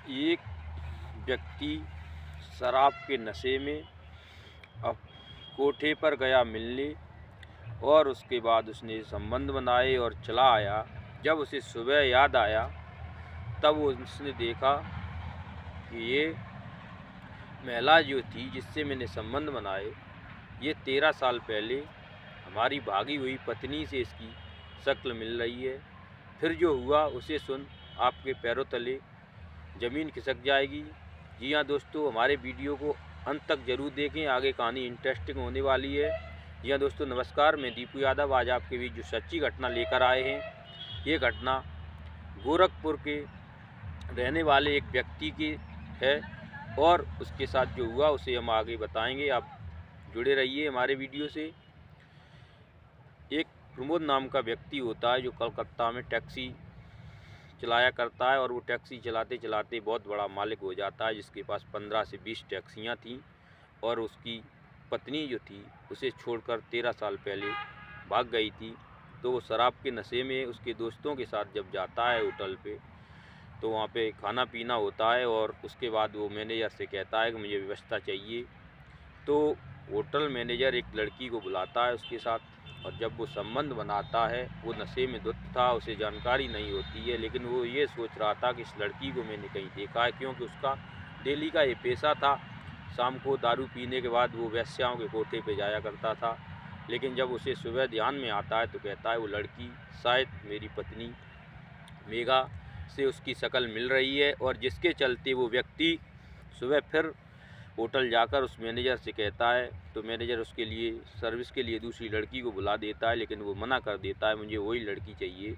एक व्यक्ति शराब के नशे में अब कोठे पर गया मिलने और उसके बाद उसने संबंध बनाए और चला आया। जब उसे सुबह याद आया तब उसने देखा कि ये महिला जो थी जिससे मैंने संबंध बनाए, ये 13 साल पहले हमारी भागी हुई पत्नी से इसकी शक्ल मिल रही है। फिर जो हुआ उसे सुन आपके पैरों तले ज़मीन खिसक जाएगी। जी हाँ दोस्तों, हमारे वीडियो को अंत तक ज़रूर देखें, आगे कहानी इंटरेस्टिंग होने वाली है। जी हाँ दोस्तों, नमस्कार, मैं दीपू यादव आज आपके बीच जो सच्ची घटना लेकर आए हैं। ये घटना गोरखपुर के रहने वाले एक व्यक्ति की है और उसके साथ जो हुआ उसे हम आगे बताएंगे। आप जुड़े रहिए हमारे वीडियो से। एक प्रमोद नाम का व्यक्ति होता है जो कलकत्ता में टैक्सी चलाया करता है और वो टैक्सी चलाते चलाते बहुत बड़ा मालिक हो जाता है, जिसके पास 15 से 20 टैक्सियाँ थीं और उसकी पत्नी जो थी उसे छोड़कर 13 साल पहले भाग गई थी। तो वो शराब के नशे में उसके दोस्तों के साथ जब जाता है होटल पे, तो वहाँ पे खाना पीना होता है और उसके बाद वो मैनेजर से कहता है कि मुझे व्यवस्था चाहिए। तो होटल मैनेजर एक लड़की को बुलाता है उसके साथ, और जब वो संबंध बनाता है, वो नशे में धुत था, उसे जानकारी नहीं होती है, लेकिन वो ये सोच रहा था कि इस लड़की को मैंने कहीं देखा है, क्योंकि उसका डेली का ये पेशा था। शाम को दारू पीने के बाद वो वेश्याओं के कोठे पे जाया करता था। लेकिन जब उसे सुबह ध्यान में आता है तो कहता है वो लड़की शायद मेरी पत्नी मेघा से उसकी शक्ल मिल रही है, और जिसके चलते वो व्यक्ति सुबह फिर होटल जाकर उस मैनेजर से कहता है। तो मैनेजर उसके लिए सर्विस के लिए दूसरी लड़की को बुला देता है, लेकिन वो मना कर देता है, मुझे वही लड़की चाहिए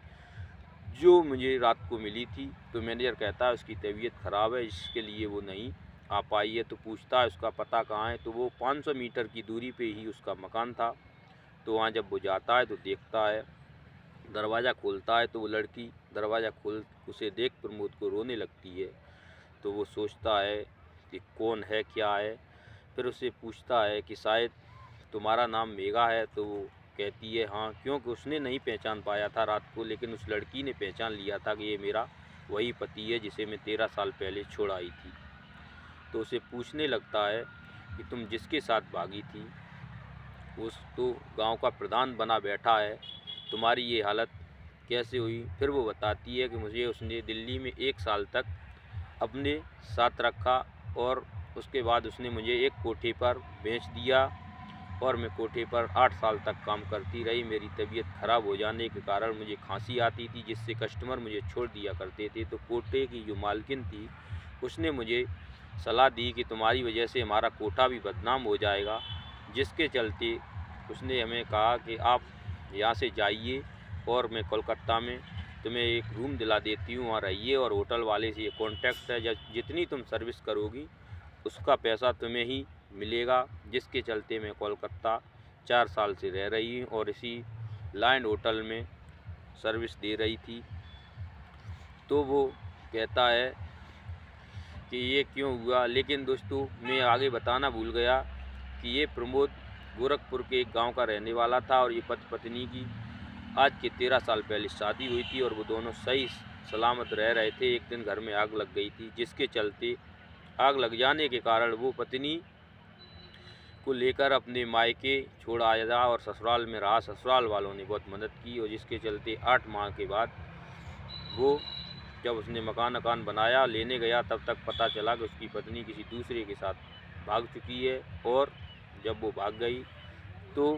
जो मुझे रात को मिली थी। तो मैनेजर कहता है उसकी तबीयत ख़राब है, इसके लिए वो नहीं आ पाई है। तो पूछता है उसका पता कहाँ है, तो वो 500 मीटर की दूरी पे ही उसका मकान था। तो वहाँ जब वो जाता है तो देखता है, दरवाज़ा खोलता है तो वो लड़की दरवाज़ा खोल उसे देख प्रमोद को रोने लगती है। तो वो सोचता है कि कौन है, क्या है। फिर उससे पूछता है कि शायद तुम्हारा नाम मेघा है। तो वो कहती है हाँ, क्योंकि उसने नहीं पहचान पाया था रात को, लेकिन उस लड़की ने पहचान लिया था कि ये मेरा वही पति है जिसे मैं 13 साल पहले छोड़ आई थी। तो उसे पूछने लगता है कि तुम जिसके साथ भागी थी उस तो गांव का प्रधान बना बैठा है, तुम्हारी ये हालत कैसे हुई। फिर वो बताती है कि मुझे उसने दिल्ली में 1 साल तक अपने साथ रखा और उसके बाद उसने मुझे एक कोठे पर बेच दिया और मैं कोठे पर 8 साल तक काम करती रही। मेरी तबीयत ख़राब हो जाने के कारण मुझे खांसी आती थी, जिससे कस्टमर मुझे छोड़ दिया करते थे। तो कोठे की जो मालकिन थी उसने मुझे सलाह दी कि तुम्हारी वजह से हमारा कोठा भी बदनाम हो जाएगा, जिसके चलते उसने हमें कहा कि आप यहाँ से जाइए और मैं कोलकाता में तुम्हें एक रूम दिला देती हूँ, वहाँ रहिए, और होटल वाले से ये कॉन्टैक्ट है, जब जितनी तुम सर्विस करोगी उसका पैसा तुम्हें ही मिलेगा। जिसके चलते मैं कोलकाता 4 साल से रह रही हूँ और इसी लाइन होटल में सर्विस दे रही थी। तो वो कहता है कि ये क्यों हुआ, लेकिन दोस्तों मैं आगे बताना भूल गया कि ये प्रमोद गोरखपुर के एक गांव का रहने वाला था और ये पति पत्नी की आज के 13 साल पहले शादी हुई थी और वो दोनों सही सलामत रह रहे थे। एक दिन घर में आग लग गई थी, जिसके चलते आग लग जाने के कारण वो पत्नी को लेकर अपने मायके छोड़ आया और ससुराल में रहा। ससुराल वालों ने बहुत मदद की और जिसके चलते 8 माह के बाद वो जब उसने मकान बनाया लेने गया, तब तक पता चला कि उसकी पत्नी किसी दूसरे के साथ भाग चुकी है। और जब वो भाग गई तो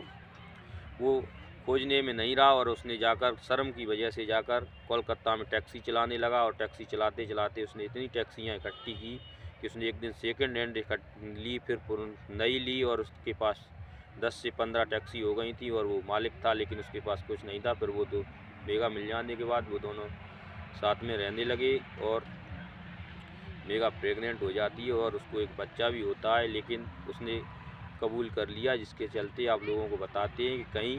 वो खोजने में नहीं रहा और उसने जाकर शर्म की वजह से जाकर कोलकाता में टैक्सी चलाने लगा, और टैक्सी चलाते चलाते उसने इतनी टैक्सियाँ इकट्ठी की कि उसने एक दिन सेकंड हैंड ली, फिर नई ली, और उसके पास 10 से 15 टैक्सी हो गई थी और वो मालिक था लेकिन उसके पास कुछ नहीं था। फिर वो दो मेघा मिल जाने के बाद वो दोनों साथ में रहने लगे और मेघा प्रेग्नेंट हो जाती है और उसको एक बच्चा भी होता है, लेकिन उसने कबूल कर लिया। जिसके चलते आप लोगों को बताते हैं कि कहीं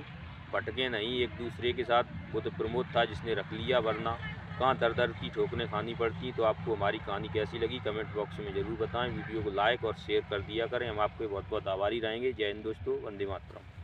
भटके नहीं एक दूसरे के साथ। वो तो प्रमोद था जिसने रख लिया, वरना कहाँ दर दर की ठोकरें खानी पड़ती। तो आपको हमारी कहानी कैसी लगी कमेंट बॉक्स में ज़रूर बताएं। वीडियो को लाइक और शेयर कर दिया करें, हम आपके बहुत बहुत आभारी रहेंगे। जय हिंद दोस्तों, वंदे मातरम।